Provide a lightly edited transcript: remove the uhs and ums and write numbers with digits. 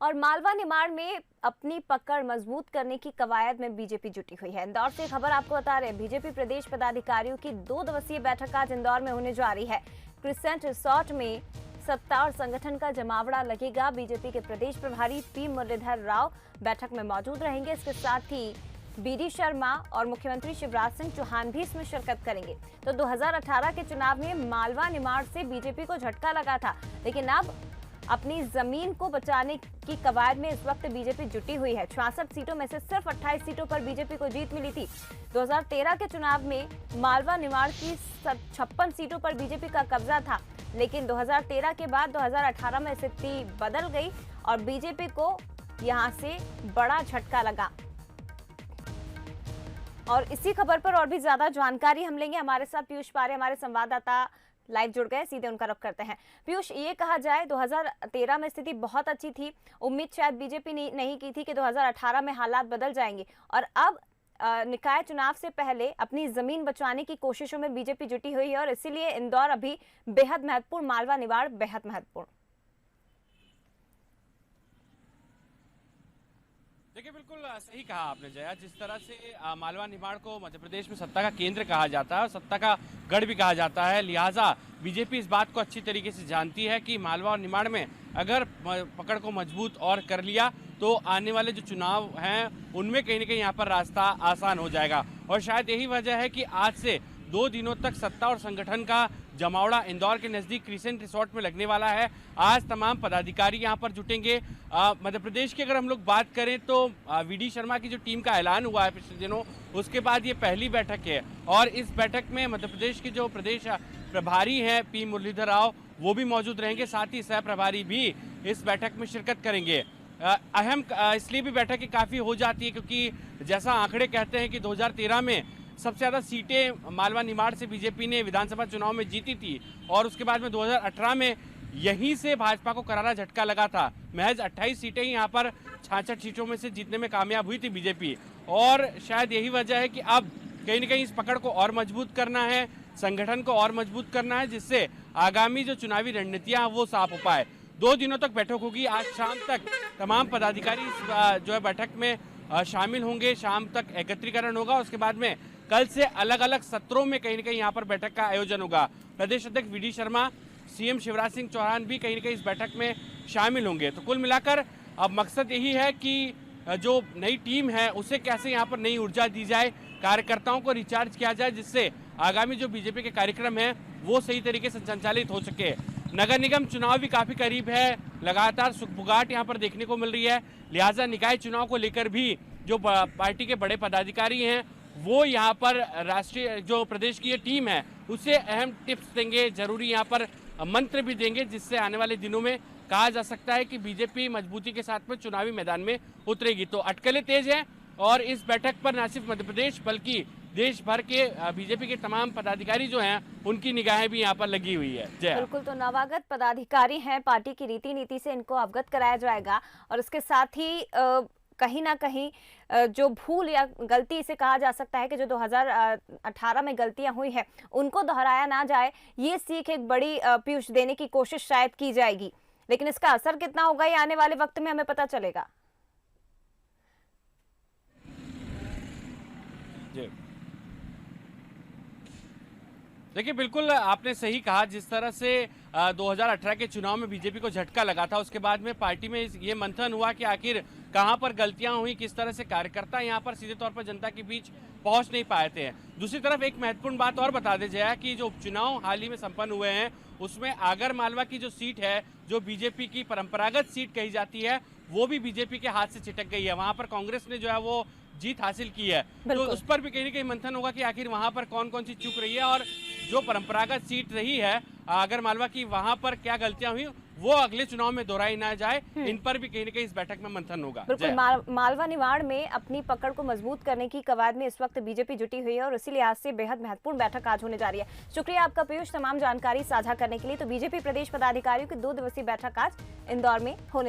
और मालवा निमाड़ में अपनी पकड़ मजबूत करने की कवायद में बीजेपी जुटी हुई है। इंदौर से खबर आपको बता रहे हैं, बीजेपी प्रदेश पदाधिकारियों की 2 दिवसीय बैठक आज इंदौर में होने जा रही है। क्रिसेंट रिसोर्ट में सत्ता और संगठन का जमावड़ा लगेगा। बीजेपी के प्रदेश प्रभारी पी मुरलीधर राव बैठक में मौजूद रहेंगे। इसके साथ ही बीडी शर्मा और मुख्यमंत्री शिवराज सिंह चौहान भी इसमें शिरकत करेंगे। तो 2018 के चुनाव में मालवा निमाड़ से बीजेपी को झटका लगा था, लेकिन अब अपनी जमीन को बचाने की कवायद में इस वक्त बीजेपी जुटी हुई है। 66 सीटों में से सिर्फ 28 सीटों पर बीजेपी को जीत मिली थी। 2013 के चुनाव में मालवा निमाड़ की 56 सीटों पर बीजेपी का कब्जा था, लेकिन 2013 के बाद 2018 में स्थिति बदल गई और बीजेपी को यहां से बड़ा झटका लगा। और इसी खबर पर और भी ज्यादा जानकारी हम लेंगे। हमारे साथ पीयूष पारे हमारे संवाददाता लाइव जुड़ गए, सीधे उनका रुख करते हैं। पीयूष, ये कहा जाए 2013 में स्थिति बहुत अच्छी थी, उम्मीद शायद बीजेपी ने नहीं की थी कि 2018 में हालात बदल जाएंगे, और अब निकाय चुनाव से पहले अपनी जमीन बचाने की कोशिशों में बीजेपी जुटी हुई है और इसीलिए इंदौर अभी बेहद महत्वपूर्ण, मालवा निमाड़ बेहद महत्वपूर्ण। देखिए, बिल्कुल सही कहा आपने जया। जिस तरह से मालवा निमाड़ को मध्य प्रदेश में सत्ता का केंद्र कहा जाता है और सत्ता का गढ़ भी कहा जाता है, लिहाजा बीजेपी इस बात को अच्छी तरीके से जानती है कि मालवा और निमाड़ में अगर पकड़ को मजबूत और कर लिया तो आने वाले जो चुनाव हैं उनमें कहीं ना कहीं यहाँ पर रास्ता आसान हो जाएगा। और शायद यही वजह है कि आज से 2 दिनों तक सत्ता और संगठन का जमावड़ा इंदौर के नजदीक क्रिसेंट रिसोर्ट में लगने वाला है। आज तमाम पदाधिकारी यहां पर जुटेंगे। मध्य प्रदेश की अगर हम लोग बात करें तो वीडी शर्मा की जो टीम का ऐलान हुआ है पिछले दिनों, उसके बाद ये पहली बैठक है और इस बैठक में मध्य प्रदेश के जो प्रदेश प्रभारी हैं पी मुरलीधर राव, वो भी मौजूद रहेंगे। साथ ही सह प्रभारी भी इस बैठक में शिरकत करेंगे। अहम इसलिए भी बैठकें काफ़ी हो जाती है क्योंकि जैसा आंकड़े कहते हैं कि 2013 में सबसे ज़्यादा सीटें मालवा निमाड़ से बीजेपी ने विधानसभा चुनाव में जीती थी और उसके बाद में 2018 में यहीं से भाजपा को करारा झटका लगा था। महज 28 सीटें ही यहाँ पर 66 सीटों में से जीतने में कामयाब हुई थी बीजेपी, और शायद यही वजह है कि अब कहीं ना कहीं इस पकड़ को और मजबूत करना है, संगठन को और मजबूत करना है, जिससे आगामी जो चुनावी रणनीतियाँ वो साफ हो पाए। 2 दिनों तक बैठक होगी। आज शाम तक तमाम पदाधिकारी जो है बैठक में शामिल होंगे। शाम तक एकत्रीकरण होगा, उसके बाद में कल से अलग अलग सत्रों में कहीं ना कहीं यहाँ पर बैठक का आयोजन होगा। प्रदेश अध्यक्ष वीडी शर्मा, सीएम शिवराज सिंह चौहान भी कहीं ना कहीं इस बैठक में शामिल होंगे। तो कुल मिलाकर अब मकसद यही है कि जो नई टीम है उसे कैसे यहाँ पर नई ऊर्जा दी जाए, कार्यकर्ताओं को रिचार्ज किया जाए, जिससे आगामी जो बीजेपी के कार्यक्रम है वो सही तरीके से संचालित हो सके। नगर निगम चुनाव भी काफी करीब है, लगातार सुखबुगाहट यहाँ पर देखने को मिल रही है, लिहाजा निकाय चुनाव को लेकर भी जो पार्टी के बड़े पदाधिकारी हैं वो यहाँ पर राष्ट्रीय जो प्रदेश की ये टीम है उसे अहम टिप्स देंगे, जरूरी यहाँ पर मंत्र भी देंगे, जिससे आने वाले दिनों में कहा जा सकता है कि बीजेपी मजबूती के साथ में चुनावी मैदान में उतरेगी। तो अटकलें तेज हैं और इस बैठक पर न सिर्फ मध्य प्रदेश बल्कि देश भर के बीजेपी के तमाम पदाधिकारी जो हैं उनकी निगाहें भी यहाँ पर लगी हुई है। बिल्कुल, तो नवागत पदाधिकारी हैं, पार्टी की रीति नीति से इनको अवगत कराया जाएगा और इसके साथ ही कहीं ना कहीं जो भूल या गलती इसे कहा जा सकता है कि जो 2018 में गलतियां हुई है उनको दोहराया ना जाए, ये सीख एक बड़ी पीयूष देने की कोशिश शायद की जाएगी, लेकिन इसका असर कितना होगा ये आने वाले वक्त में हमें पता चलेगा। जी देखिए, बिल्कुल आपने सही कहा। जिस तरह से 2018 के चुनाव में बीजेपी को झटका लगा था, उसके बाद में पार्टी में ये मंथन हुआ कि आखिर कहां पर गलतियां हुई, किस तरह से कार्यकर्ता यहां पर सीधे तौर पर जनता के बीच पहुंच नहीं पाए थे। दूसरी तरफ एक महत्वपूर्ण बात और बता दे जाए कि जो उपचुनाव हाल ही में संपन्न हुए हैं उसमें आगर मालवा की जो सीट है, जो बीजेपी की परंपरागत सीट कही जाती है, वो भी बीजेपी के हाथ से छिटक गई है। वहां पर कांग्रेस ने जो है वो जीत हासिल की है, तो उस पर भी कहीं ना कहीं मंथन होगा कि आखिर वहां पर कौन कौन सी चूक रही है और जो परंपरागत सीट रही है आगर मालवा की, वहां पर क्या गलतियां हुई वो अगले चुनाव में दोहराई ना जाए, इन पर भी कहीं ना कहीं इस बैठक में मंथन होगा। बिल्कुल, मालवा निमाड़ में अपनी पकड़ को मजबूत करने की कवायद में इस वक्त बीजेपी जुटी हुई है और इसी लिहाज से बेहद महत्वपूर्ण बैठक आज होने जा रही है। शुक्रिया आपका पीयूष, तमाम जानकारी साझा करने के लिए। तो बीजेपी प्रदेश पदाधिकारियों की 2 दिवसीय बैठक आज इंदौर में होने